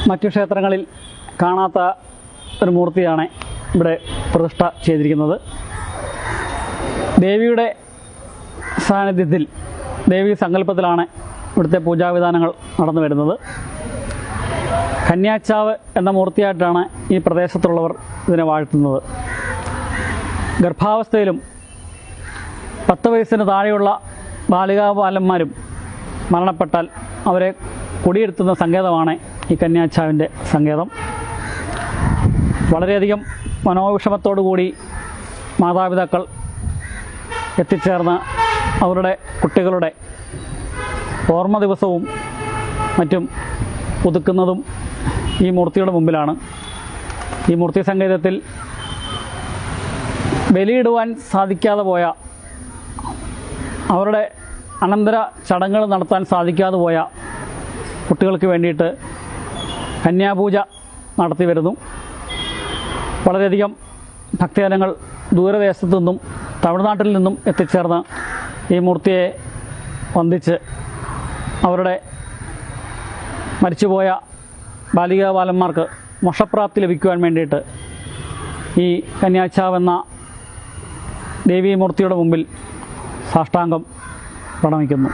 മറ്റു ക്ഷേത്രങ്ങളിൽ കാണാത്ത ഒരു മൂർത്തിയാണ് ഇവിടെ പ്രതിഷ്ഠ ചെയ്തിരിക്കുന്നത്. ദേവിയുടെ സാന്നിധ്യത്തിൽ, ദേവീ സങ്കല്പത്തിലാണ് ഇവിടുത്തെ പൂജാവിധാനങ്ങൾ നടന്നു വരുന്നത്. കന്യാച്ചാവ് എന്ന മൂർത്തിയായിട്ടാണ് ഈ പ്രദേശത്തുള്ളവർ ഇതിനെ വാഴ്ത്തുന്നത്. ഗർഭാവസ്ഥയിലും 10 വയസ്സിന് താഴെയുള്ള ബാലികാബാലന്മാരും മരണപ്പെട്ടാൽ അവരെ കുടിയിരുത്തുന്ന സങ്കേതമാണ് ഈ കന്യാച്ചാവിൻ്റെ സങ്കേതം. വളരെയധികം മനോവിഷമത്തോടുകൂടി മാതാപിതാക്കൾ എത്തിച്ചേർന്ന് അവരുടെ കുട്ടികളുടെ ഓർമ്മ ദിവസവും മറ്റും പുതുക്കുന്നതും ഈ മൂർത്തിയുടെ മുമ്പിലാണ്. ഈ മൂർത്തി സങ്കേതത്തിൽ ബലിയിടുവാൻ സാധിക്കാതെ പോയ, അവരുടെ അനന്തര ചടങ്ങുകൾ നടത്താൻ സാധിക്കാതെ പോയ കുട്ടികൾക്ക് വേണ്ടിയിട്ട് കന്യാപൂജ നടത്തി വരുന്നു. വളരെയധികം ഭക്തജനങ്ങൾ ദൂരദേശത്തു നിന്നും തമിഴ്നാട്ടിൽ നിന്നും എത്തിച്ചേർന്ന് ഈ മൂർത്തിയെ വന്ദിച്ച് അവരുടെ മരിച്ചുപോയ ബാലികാബാലന്മാർക്ക് മോക്ഷപ്രാപ്തി ലഭിക്കുവാൻ വേണ്ടിയിട്ട് ഈ കന്യാച്ചാവെന്ന ദേവീമൂർത്തിയുടെ മുമ്പിൽ സാഷ്ടാംഗം പ്രണമിക്കുന്നു.